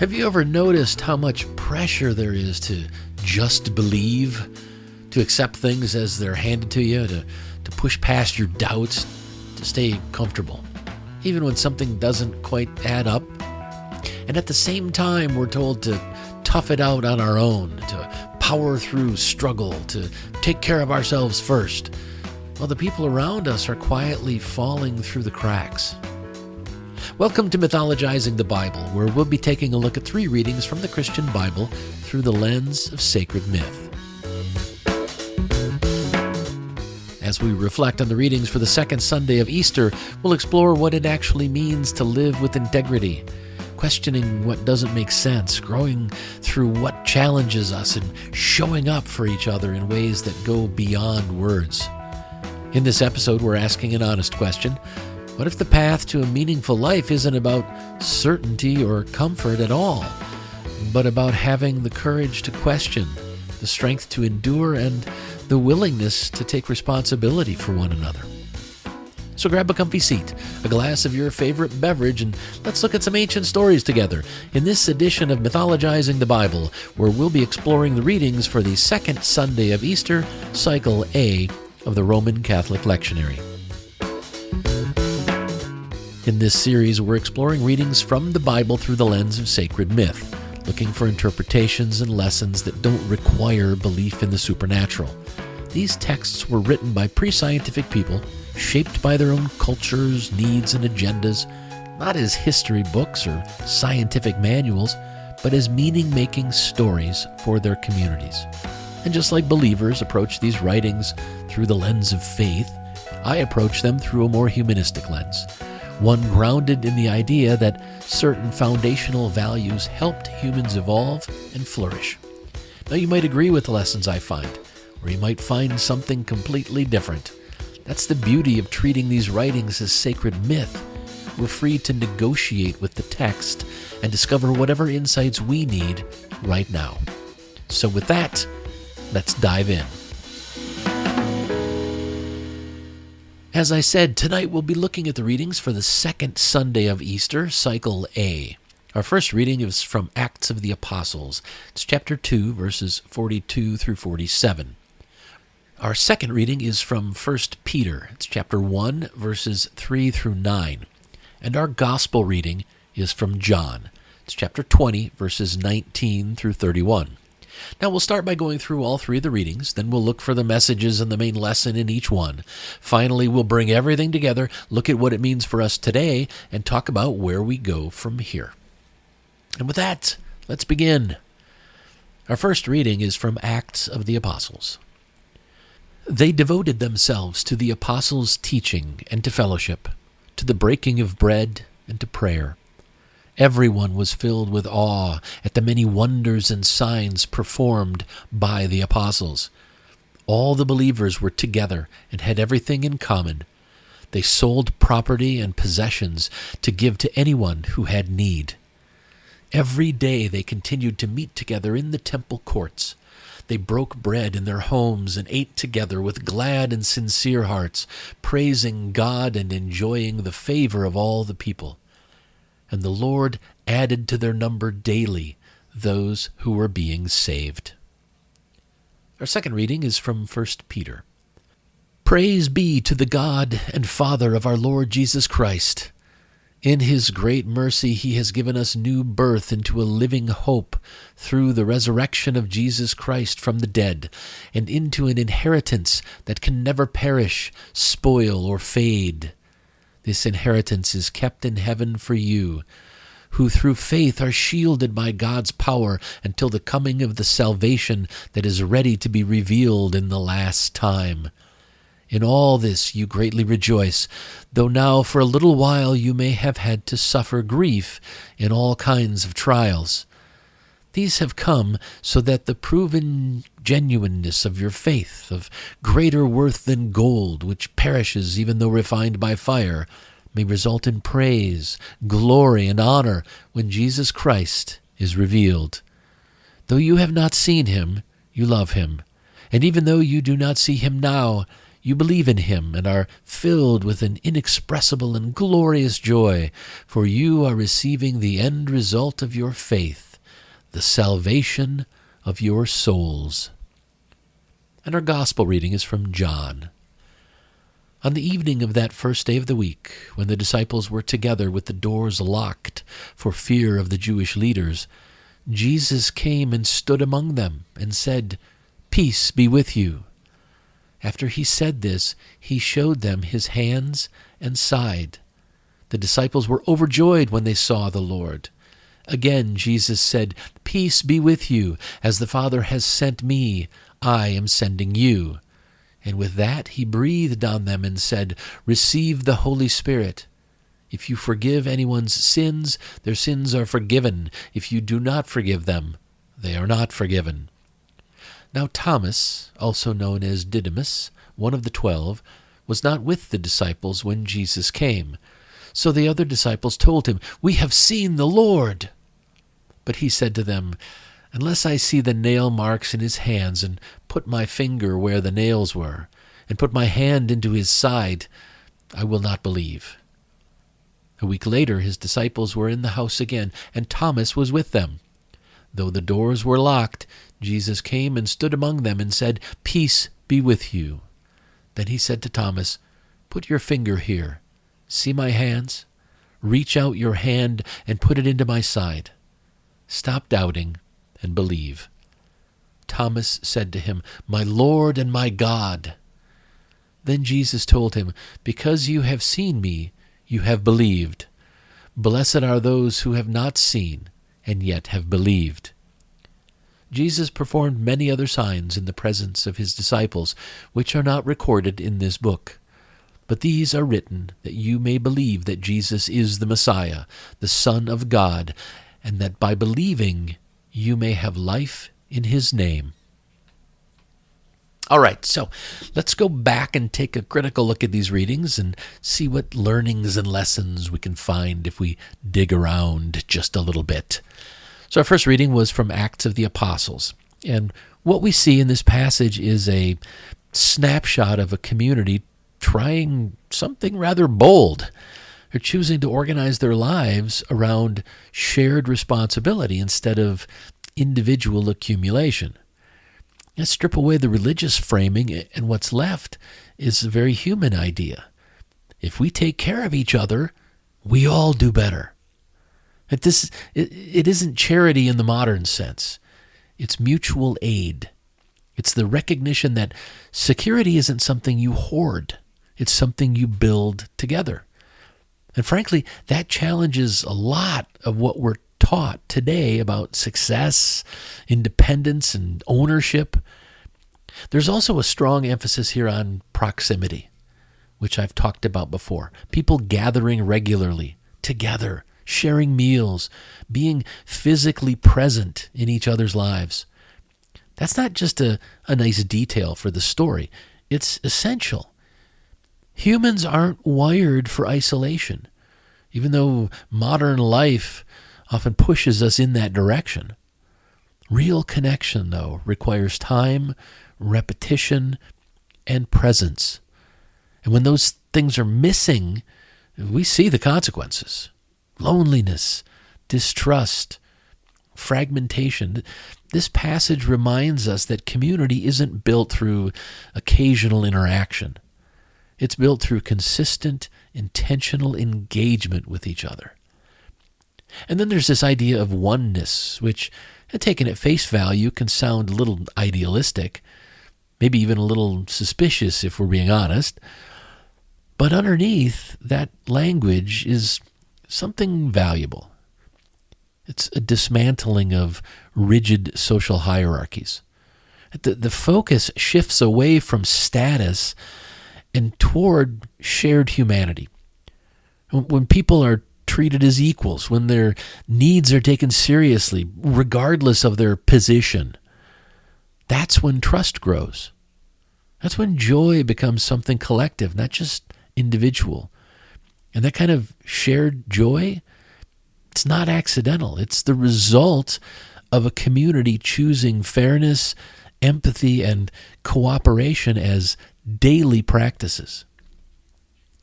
Have you ever noticed how much pressure there is to just believe, to accept things as they're handed to you, to push past your doubts, to stay comfortable, even when something doesn't quite add up? And at the same time, we're told to tough it out on our own, to power through struggle, to take care of ourselves first, while the people around us are quietly falling through the cracks. Welcome to Mythologizing the Bible, where we'll be taking a look at 3 readings from the Christian Bible through the lens of sacred myth. As we reflect on the readings for the second Sunday of Easter, we'll explore what it actually means to live with integrity, questioning what doesn't make sense, growing through what challenges us, and showing up for each other in ways that go beyond words. In this episode, we're asking an honest question. What if the path to a meaningful life isn't about certainty or comfort at all, but about having the courage to question, the strength to endure, and the willingness to take responsibility for one another? So grab a comfy seat, a glass of your favorite beverage, and let's look at some ancient stories together in this edition of Mythologizing the Bible, where we'll be exploring the readings for the second Sunday of Easter, Cycle A of the Roman Catholic Lectionary. In this series, we're exploring readings from the Bible through the lens of sacred myth, looking for interpretations and lessons that don't require belief in the supernatural. These texts were written by pre-scientific people, shaped by their own cultures, needs, and agendas, not as history books or scientific manuals, but as meaning-making stories for their communities. And just like believers approach these writings through the lens of faith, I approach them through a more humanistic lens, one grounded in the idea that certain foundational values helped humans evolve and flourish. Now, you might agree with the lessons I find, or you might find something completely different. That's the beauty of treating these writings as sacred myth. We're free to negotiate with the text and discover whatever insights we need right now. So with that, let's dive in. As I said, tonight we'll be looking at the readings for the second Sunday of Easter, Cycle A. Our first reading is from Acts of the Apostles. It's chapter 2, verses 42 through 47. Our second reading is from 1 Peter. It's chapter 1, verses 3 through 9. And our gospel reading is from John. It's chapter 20, verses 19 through 31. Now, we'll start by going through all 3 of the readings, then we'll look for the messages and the main lesson in each one. Finally, we'll bring everything together, look at what it means for us today, and talk about where we go from here. And with that, let's begin. Our first reading is from Acts of the Apostles. They devoted themselves to the apostles' teaching and to fellowship, to the breaking of bread and to prayer. Everyone was filled with awe at the many wonders and signs performed by the apostles. All the believers were together and had everything in common. They sold property and possessions to give to anyone who had need. Every day they continued to meet together in the temple courts. They broke bread in their homes and ate together with glad and sincere hearts, praising God and enjoying the favor of all the people. And the Lord added to their number daily those who were being saved. Our second reading is from 1 Peter. Praise be to the God and Father of our Lord Jesus Christ. In His great mercy He has given us new birth into a living hope through the resurrection of Jesus Christ from the dead, and into an inheritance that can never perish, spoil, or fade. This inheritance is kept in heaven for you, who through faith are shielded by God's power until the coming of the salvation that is ready to be revealed in the last time. In all this you greatly rejoice, though now for a little while you may have had to suffer grief in all kinds of trials. These have come so that the proven genuineness of your faith, of greater worth than gold, which perishes even though refined by fire, may result in praise, glory, and honor when Jesus Christ is revealed. Though you have not seen Him, you love Him. And even though you do not see Him now, You believe in him and are filled with an inexpressible and glorious joy, for you are receiving the end result of your faith, the salvation of your souls. And our gospel reading is from John. On the evening of that first day of the week, when the disciples were together with the doors locked for fear of the Jewish leaders, Jesus came and stood among them and said, "Peace be with you." After he said this, he showed them his hands and side. The disciples were overjoyed when they saw the Lord. Again Jesus said, "Peace be with you. As the Father has sent me, I am sending you." And with that he breathed on them and said, "Receive the Holy Spirit. If you forgive anyone's sins, their sins are forgiven. If you do not forgive them, they are not forgiven." Now Thomas, also known as Didymus, one of the 12, was not with the disciples when Jesus came. So the other disciples told him, "We have seen the Lord." But he said to them, "Unless I see the nail marks in his hands, and put my finger where the nails were, and put my hand into his side, I will not believe." A week later his disciples were in the house again, and Thomas was with them. Though the doors were locked, Jesus came and stood among them and said, "Peace be with you." Then he said to Thomas, "Put your finger here. See my hands? Reach out your hand and put it into my side. Stop doubting and believe." Thomas said to him, "My Lord and my God." Then Jesus told him, "Because you have seen me, you have believed. Blessed are those who have not seen and yet have believed." Jesus performed many other signs in the presence of his disciples, which are not recorded in this book. But these are written that you may believe that Jesus is the Messiah, the Son of God, and that by believing you may have life in his name. All right, so let's go back and take a critical look at these readings and see what learnings and lessons we can find if we dig around just a little bit. So our first reading was from Acts of the Apostles. And what we see in this passage is a snapshot of a community trying something rather bold. They're choosing to organize their lives around shared responsibility instead of individual accumulation. Let's strip away the religious framing, and what's left is a very human idea. If we take care of each other, we all do better. It isn't charity in the modern sense. It's mutual aid. It's the recognition that security isn't something you hoard. It's something you build together. And frankly, that challenges a lot of what we're taught today about success, independence, and ownership. There's also a strong emphasis here on proximity, which I've talked about before. People gathering regularly, together, sharing meals, being physically present in each other's lives. That's not just a nice detail for the story. It's essential. Humans aren't wired for isolation, even though modern life often pushes us in that direction. Real connection, though, requires time, repetition, and presence. And when those things are missing, we see the consequences. Loneliness, distrust, fragmentation. This passage reminds us that community isn't built through occasional interaction. It's built through consistent, intentional engagement with each other. And then there's this idea of oneness, which, taken at face value, can sound a little idealistic, maybe even a little suspicious if we're being honest. But underneath that language is something valuable. It's a dismantling of rigid social hierarchies. The focus shifts away from status and toward shared humanity. When people are treated as equals, when their needs are taken seriously, regardless of their position, that's when trust grows. That's when joy becomes something collective, not just individual. And that kind of shared joy, it's not accidental. It's the result of a community choosing fairness, empathy, and cooperation as daily practices.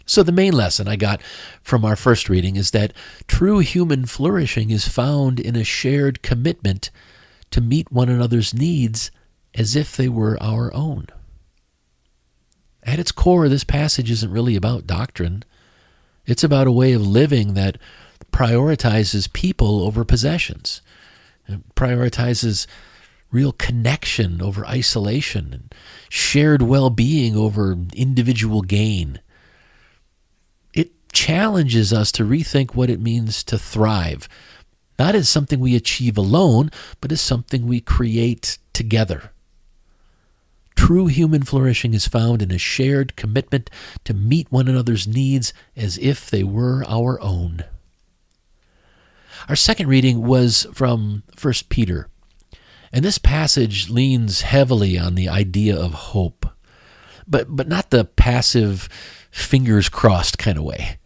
So the main lesson I got from our first reading is that true human flourishing is found in a shared commitment to meet one another's needs as if they were our own. At its core, this passage isn't really about doctrine. It's about a way of living that prioritizes people over possessions. It prioritizes real connection over isolation and shared well-being over individual gain. It challenges us to rethink what it means to thrive, not as something we achieve alone, but as something we create together. True human flourishing is found in a shared commitment to meet one another's needs as if they were our own. Our second reading was from 1 Peter, and this passage leans heavily on the idea of hope, but not the passive, fingers crossed kind of way.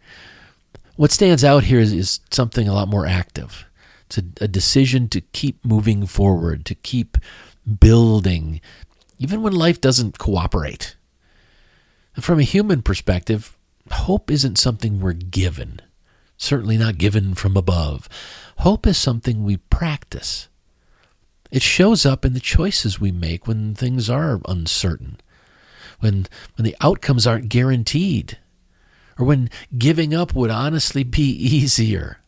What stands out here is something a lot more active. It's a decision to keep moving forward, to keep building, even when life doesn't cooperate. From a human perspective, hope isn't something we're given, certainly not given from above. Hope is something we practice. It shows up in the choices we make when things are uncertain, when the outcomes aren't guaranteed, or when giving up would honestly be easier.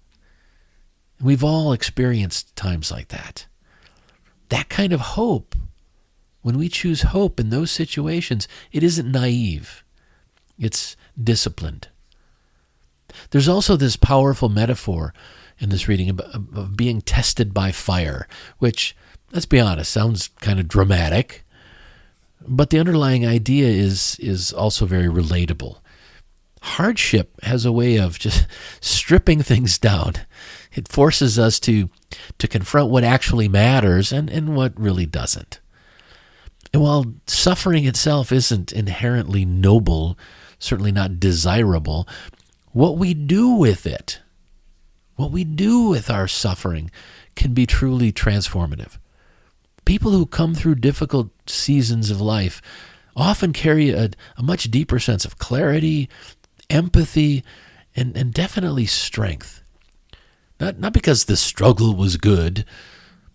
We've all experienced times like that. That kind of hope, when we choose hope in those situations, it isn't naive. It's disciplined. There's also this powerful metaphor in this reading of being tested by fire, which, let's be honest, sounds kind of dramatic, but the underlying idea is also very relatable. Hardship has a way of just stripping things down. It forces us to confront what actually matters and what really doesn't. And while suffering itself isn't inherently noble, certainly not desirable, what we do with it, what we do with our suffering, can be truly transformative. People who come through difficult seasons of life often carry a much deeper sense of clarity, empathy, and definitely strength. Not because the struggle was good,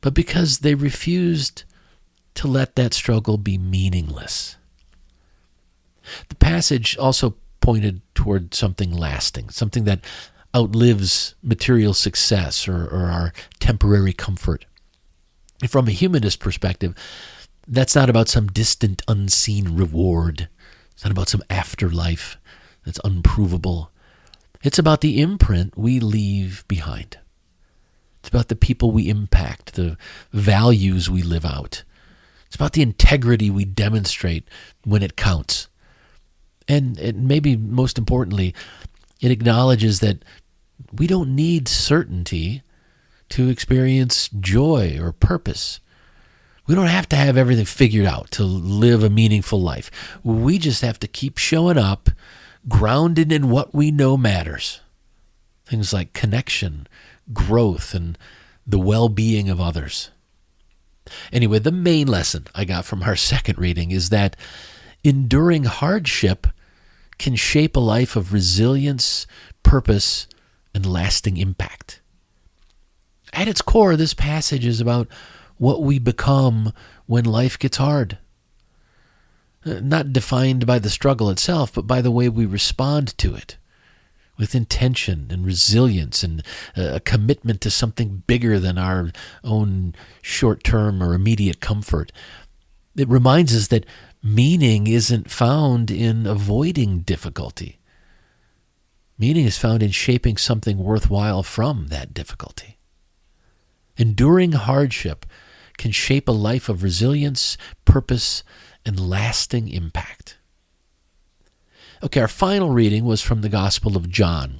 but because they refused to let that struggle be meaningless. The passage also pointed toward something lasting, something that outlives material success or our temporary comfort. From a humanist perspective, that's not about some distant, unseen reward. It's not about some afterlife that's unprovable. It's about the imprint we leave behind. It's about the people we impact, the values we live out. It's about the integrity we demonstrate when it counts. And maybe most importantly, it acknowledges that we don't need certainty to experience joy or purpose. We don't have to have everything figured out to live a meaningful life. We just have to keep showing up, grounded in what we know matters. Things like connection, growth, and the well-being of others. Anyway, the main lesson I got from our second reading is that enduring hardship can shape a life of resilience, purpose, and lasting impact. At its core, this passage is about what we become when life gets hard. Not defined by the struggle itself, but by the way we respond to it, with intention and resilience and a commitment to something bigger than our own short-term or immediate comfort. It reminds us that meaning isn't found in avoiding difficulty. Meaning is found in shaping something worthwhile from that difficulty. Enduring hardship can shape a life of resilience, purpose, and lasting impact. Okay, our final reading was from the Gospel of John.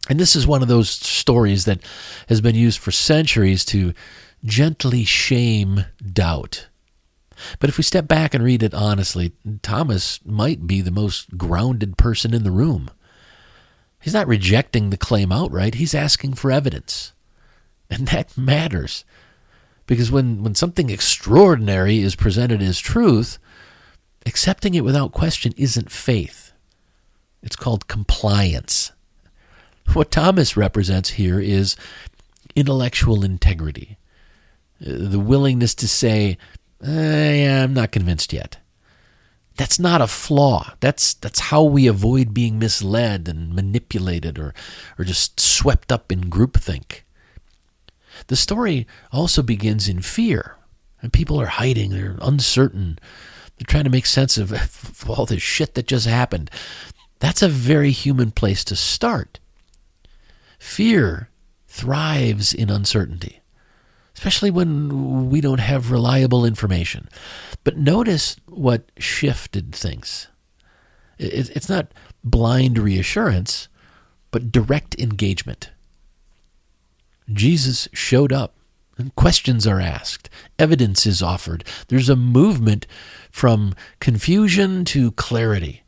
And this is one of those stories that has been used for centuries to gently shame doubt. But if we step back and read it honestly, Thomas might be the most grounded person in the room. He's not rejecting the claim outright. He's asking for evidence. And that matters. Because when something extraordinary is presented as truth, Accepting it without question isn't faith. It's called compliance. What Thomas represents here is intellectual integrity. The willingness to say, yeah, I'm not convinced yet. That's not a flaw. That's how we avoid being misled and manipulated or just swept up in groupthink. The story also begins in fear. And people are hiding. They're uncertain. They're trying to make sense of all this shit that just happened. That's a very human place to start. Fear thrives in uncertainty, especially when we don't have reliable information. But notice what shifted things. It's not blind reassurance, but direct engagement. Jesus showed up, and questions are asked. Evidence is offered. There's a movement from confusion to clarity.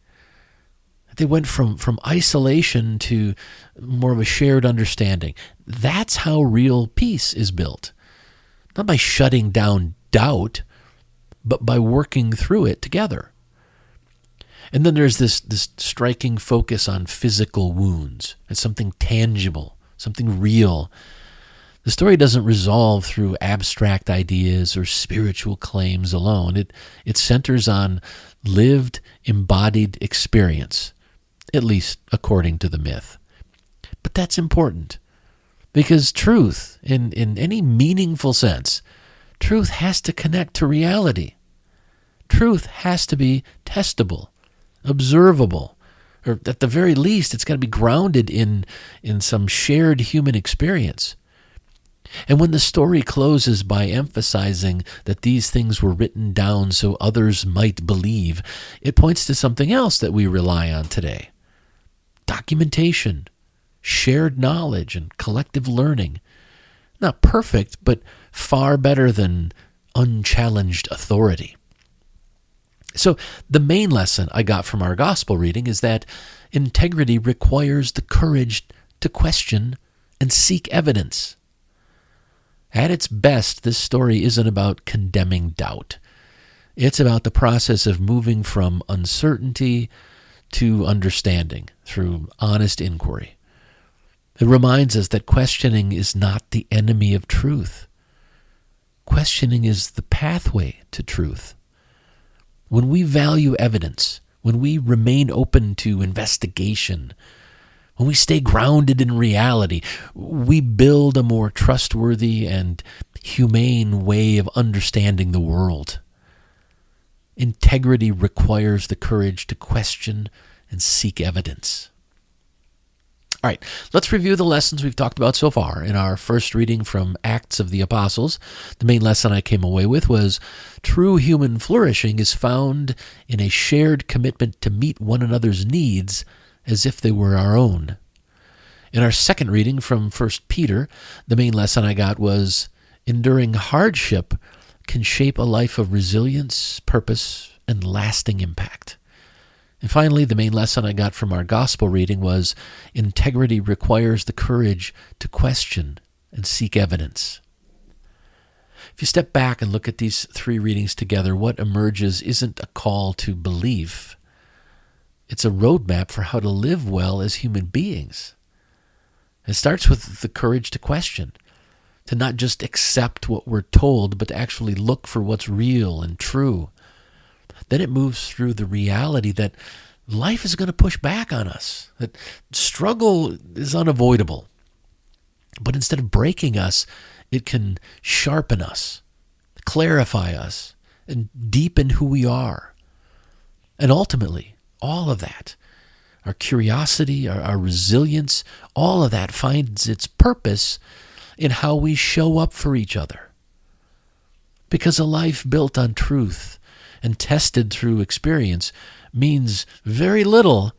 They went from isolation to more of a shared understanding. That's how real peace is built. Not by shutting down doubt, but by working through it together. And then there's this striking focus on physical wounds. It's something tangible, something real. The story doesn't resolve through abstract ideas or spiritual claims alone. It centers on lived, embodied experience, at least according to the myth. But that's important, because truth, in any meaningful sense, truth has to connect to reality. Truth has to be testable, observable, or at the very least, it's got to be grounded in some shared human experience. And when the story closes by emphasizing that these things were written down so others might believe, it points to something else that we rely on today. Documentation, shared knowledge, and collective learning. Not perfect, but far better than unchallenged authority. So the main lesson I got from our gospel reading is that integrity requires the courage to question and seek evidence. At its best, this story isn't about condemning doubt. It's about the process of moving from uncertainty to understanding through honest inquiry. It reminds us that questioning is not the enemy of truth. Questioning is the pathway to truth. When we value evidence, when we remain open to investigation, when we stay grounded in reality, we build a more trustworthy and humane way of understanding the world. Integrity requires the courage to question and seek evidence. All right, let's review the lessons we've talked about so far. In our first reading from Acts of the Apostles, the main lesson I came away with was true human flourishing is found in a shared commitment to meet one another's needs as if they were our own. In our second reading from 1 Peter, the main lesson I got was enduring hardship can shape a life of resilience, purpose, and lasting impact. And finally, the main lesson I got from our gospel reading was integrity requires the courage to question and seek evidence. If you step back and look at these three readings together, what emerges isn't a call to belief. It's a roadmap for how to live well as human beings. It starts with the courage to question, to not just accept what we're told, but to actually look for what's real and true. Then it moves through the reality that life is going to push back on us, that struggle is unavoidable. But instead of breaking us, it can sharpen us, clarify us, and deepen who we are. And ultimately, all of that, our curiosity, our resilience, all of that finds its purpose in how we show up for each other. Because a life built on truth and tested through experience means very little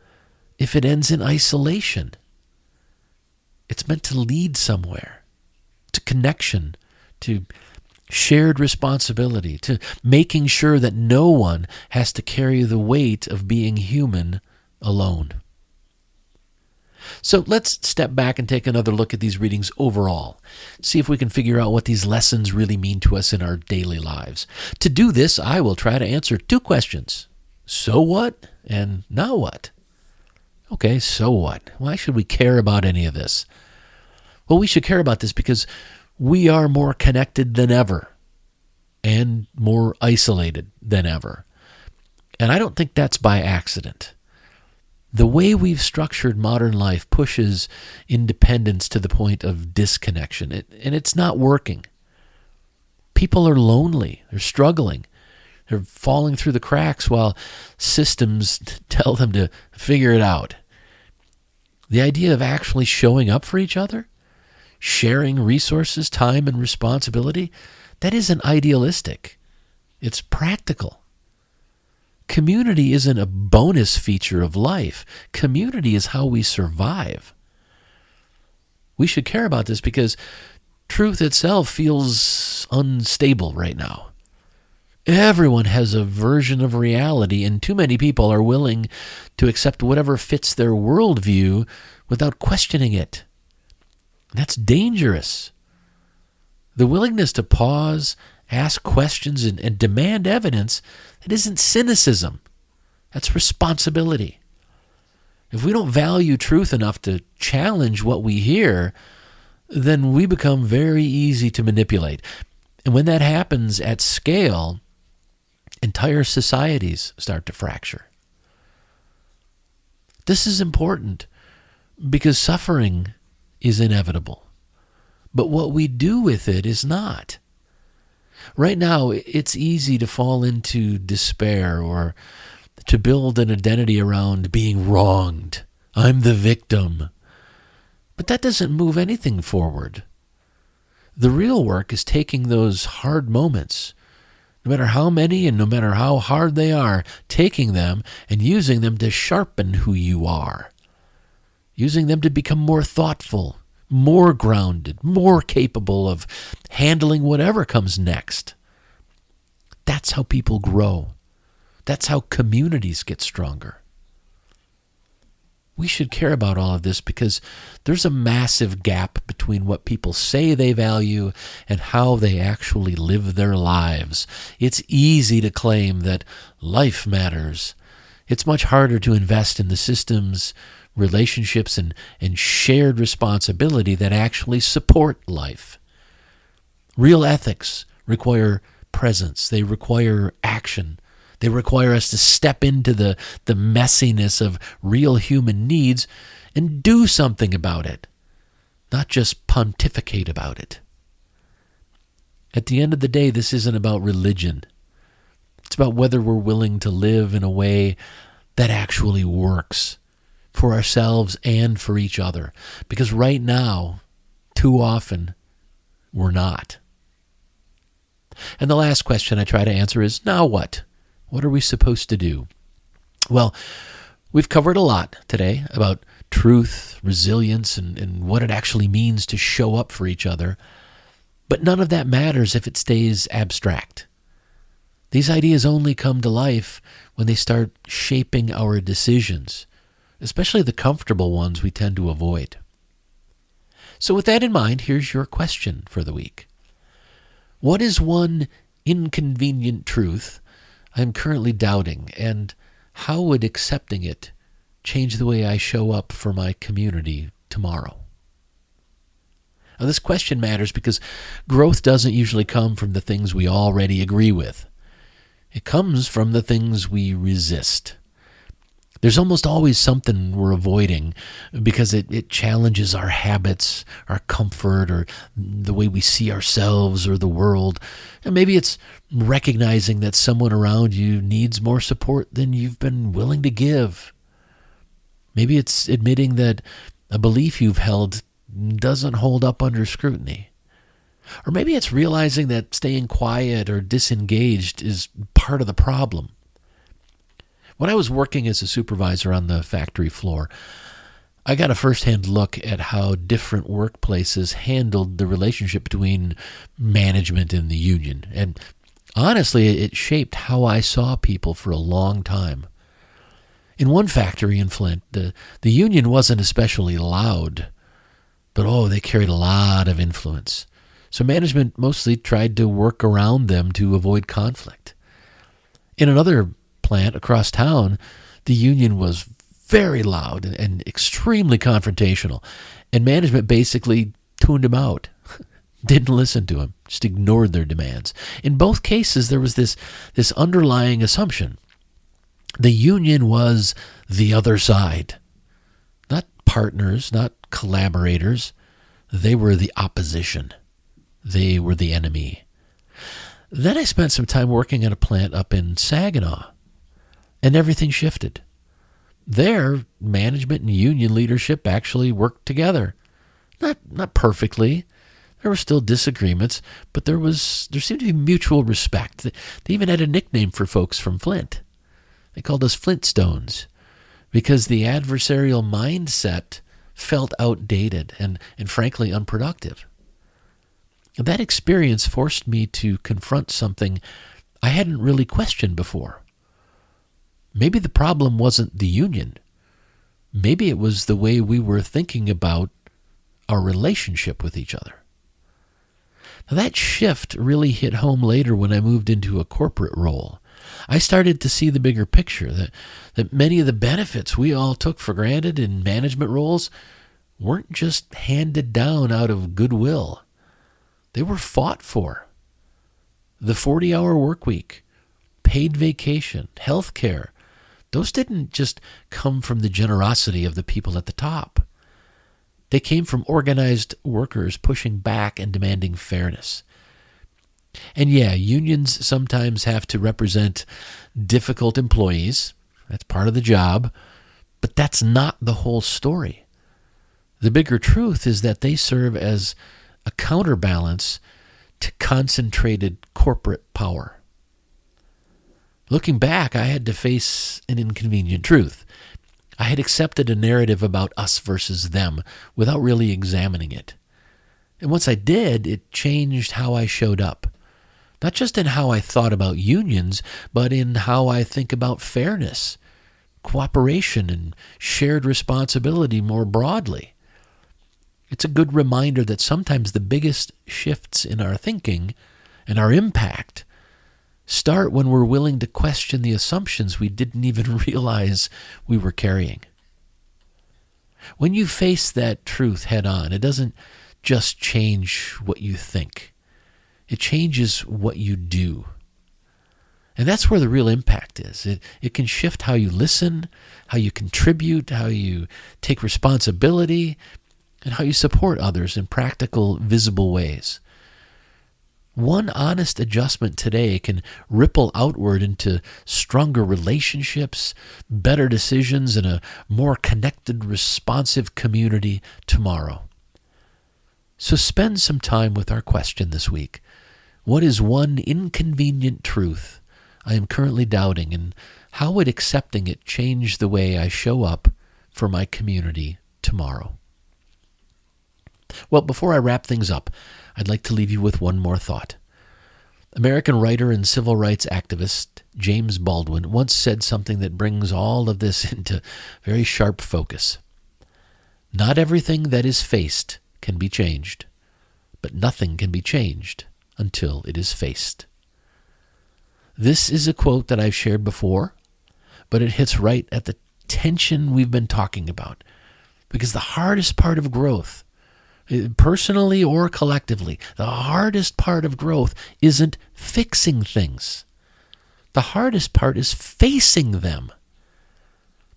if it ends in isolation. It's meant to lead somewhere, to connection, to shared responsibility, to making sure that no one has to carry the weight of being human alone. So let's step back and take another look at these readings overall. See if we can figure out what these lessons really mean to us in our daily lives. To do this, I will try to answer two questions. So what? And now what? Okay, so what? Why should we care about any of this? Well, we should care about this because we are more connected than ever and more isolated than ever. And I don't think that's by accident. The way we've structured modern life pushes independence to the point of disconnection, and it's not working. People are lonely. They're struggling. They're falling through the cracks while systems tell them to figure it out. The idea of actually showing up for each other, sharing resources, time, and responsibility, that isn't idealistic. It's practical. Community isn't a bonus feature of life. Community is how we survive. We should care about this because truth itself feels unstable right now. Everyone has a version of reality, and too many people are willing to accept whatever fits their worldview without questioning it. That's dangerous. The willingness to pause, ask questions, and demand evidence, that isn't cynicism. That's responsibility. If we don't value truth enough to challenge what we hear, then we become very easy to manipulate. And when that happens at scale, entire societies start to fracture. This is important because suffering is inevitable. But what we do with it is not. Right now, it's easy to fall into despair or to build an identity around being wronged. I'm the victim. But that doesn't move anything forward. The real work is taking those hard moments, no matter how many and no matter how hard they are, taking them and using them to sharpen who you are, using them to become more thoughtful, more grounded, more capable of handling whatever comes next. That's how people grow. That's how communities get stronger. We should care about all of this because there's a massive gap between what people say they value and how they actually live their lives. It's easy to claim that life matters. It's much harder to invest in the systems, relationships, and shared responsibility that actually support life. Real ethics require presence. They require action. They require us to step into the messiness of real human needs and do something about it, not just pontificate about it. At the end of the day, this isn't about religion. It's about whether we're willing to live in a way that actually works for ourselves and for each other. Because right now, too often, we're not. And the last question I try to answer is, now what? What are we supposed to do? Well, we've covered a lot today about truth, resilience, and what it actually means to show up for each other. But none of that matters if it stays abstract. These ideas only come to life when they start shaping our decisions, especially the comfortable ones we tend to avoid. So with that in mind, here's your question for the week. What is one inconvenient truth I'm currently doubting, and how would accepting it change the way I show up for my community tomorrow? Now, this question matters because growth doesn't usually come from the things we already agree with. It comes from the things we resist. There's almost always something we're avoiding because it challenges our habits, our comfort, or the way we see ourselves or the world. And maybe it's recognizing that someone around you needs more support than you've been willing to give. Maybe it's admitting that a belief you've held doesn't hold up under scrutiny. Or maybe it's realizing that staying quiet or disengaged is part of the problem. When I was working as a supervisor on the factory floor, I got a first-hand look at how different workplaces handled the relationship between management and the union. And honestly, it shaped how I saw people for a long time. In one factory in Flint, the union wasn't especially loud, but they carried a lot of influence. So management mostly tried to work around them to avoid conflict. In another plant across town, the union was very loud and extremely confrontational. And management basically tuned him out, didn't listen to him, just ignored their demands. In both cases, there was this underlying assumption. The union was the other side. Not partners, not collaborators. They were the opposition. They were the enemy. Then I spent some time working at a plant up in Saginaw, and everything shifted. There, management and union leadership actually worked together. Not perfectly. There were still disagreements, but there seemed to be mutual respect. They even had a nickname for folks from Flint. They called us Flintstones because the adversarial mindset felt outdated and frankly unproductive. That experience forced me to confront something I hadn't really questioned before. Maybe the problem wasn't the union. Maybe it was the way we were thinking about our relationship with each other. Now, that shift really hit home later when I moved into a corporate role. I started to see the bigger picture, that many of the benefits we all took for granted in management roles weren't just handed down out of goodwill. They were fought for. The 40-hour work week, paid vacation, health care, those didn't just come from the generosity of the people at the top. They came from organized workers pushing back and demanding fairness. And yeah, unions sometimes have to represent difficult employees. That's part of the job. But that's not the whole story. The bigger truth is that they serve as a counterbalance to concentrated corporate power. Looking back, I had to face an inconvenient truth. I had accepted a narrative about us versus them without really examining it. And once I did, it changed how I showed up. Not just in how I thought about unions, but in how I think about fairness, cooperation, and shared responsibility more broadly. It's a good reminder that sometimes the biggest shifts in our thinking and our impact start when we're willing to question the assumptions we didn't even realize we were carrying. When you face that truth head on, it doesn't just change what you think. It changes what you do. And that's where the real impact is. It can shift how you listen, how you contribute, how you take responsibility, and how you support others in practical, visible ways. One honest adjustment today can ripple outward into stronger relationships, better decisions, and a more connected, responsive community tomorrow. So spend some time with our question this week. What is one inconvenient truth I am currently doubting, and how would accepting it change the way I show up for my community tomorrow? Well, before I wrap things up, I'd like to leave you with one more thought. American writer and civil rights activist James Baldwin once said something that brings all of this into very sharp focus. Not everything that is faced can be changed, but nothing can be changed until it is faced. This is a quote that I've shared before, but it hits right at the tension we've been talking about, because the hardest part of growth, personally or collectively, the hardest part of growth isn't fixing things. The hardest part is facing them.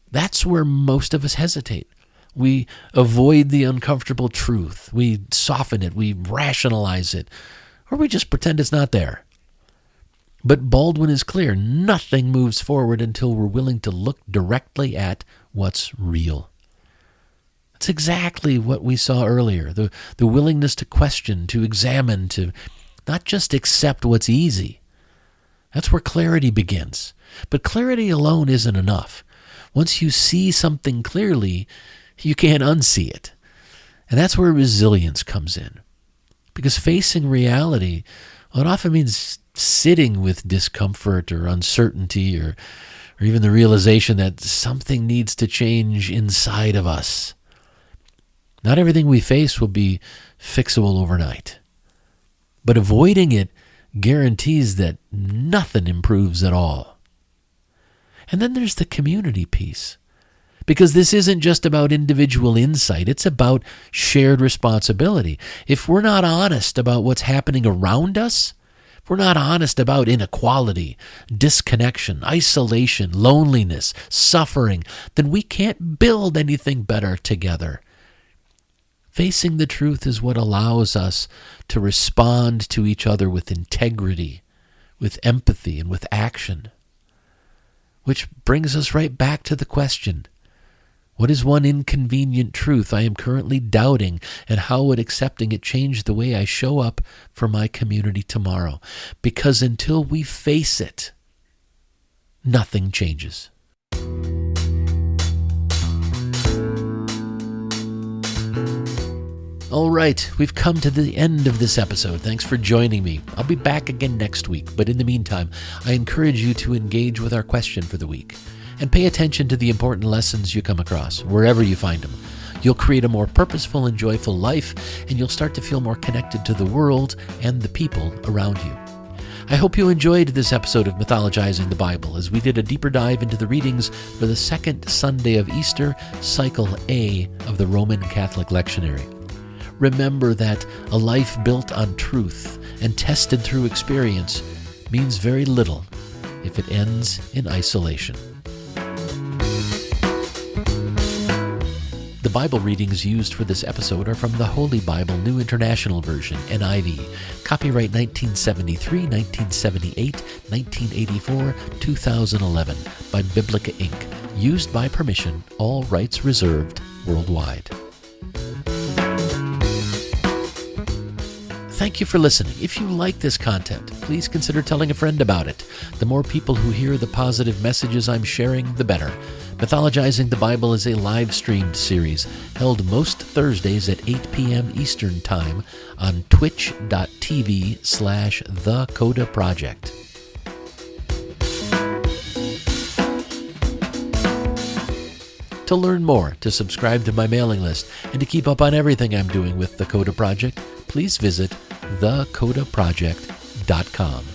That's where most of us hesitate. We avoid the uncomfortable truth. We soften it. We rationalize it. Or we just pretend it's not there. But Baldwin is clear. Nothing moves forward until we're willing to look directly at what's real. It's exactly what we saw earlier, the willingness to question, to examine, to not just accept what's easy. That's where clarity begins. But clarity alone isn't enough. Once you see something clearly, you can't unsee it. And that's where resilience comes in. Because facing reality, well, it often means sitting with discomfort or uncertainty or even the realization that something needs to change inside of us. Not everything we face will be fixable overnight. But avoiding it guarantees that nothing improves at all. And then there's the community piece. Because this isn't just about individual insight, it's about shared responsibility. If we're not honest about what's happening around us, if we're not honest about inequality, disconnection, isolation, loneliness, suffering, then we can't build anything better together. Facing the truth is what allows us to respond to each other with integrity, with empathy, and with action. Which brings us right back to the question, what is one inconvenient truth I am currently doubting, and how would accepting it change the way I show up for my community tomorrow? Because until we face it, nothing changes. All right, we've come to the end of this episode. Thanks for joining me. I'll be back again next week, but in the meantime, I encourage you to engage with our question for the week and pay attention to the important lessons you come across, wherever you find them. You'll create a more purposeful and joyful life, and you'll start to feel more connected to the world and the people around you. I hope you enjoyed this episode of Mythologizing the Bible as we did a deeper dive into the readings for the second Sunday of Easter, Cycle A of the Roman Catholic Lectionary. Remember that a life built on truth and tested through experience means very little if it ends in isolation. The Bible readings used for this episode are from the Holy Bible New International Version, NIV, copyright 1973, 1978, 1984, 2011, by Biblica Inc., used by permission, all rights reserved, worldwide. Thank you for listening. If you like this content, please consider telling a friend about it. The more people who hear the positive messages I'm sharing, the better. Mythologizing the Bible is a live-streamed series held most Thursdays at 8 p.m. Eastern Time on twitch.tv/thecodaproject. To learn more, to subscribe to my mailing list, and to keep up on everything I'm doing with the Coda Project, please visit thecodaproject.com.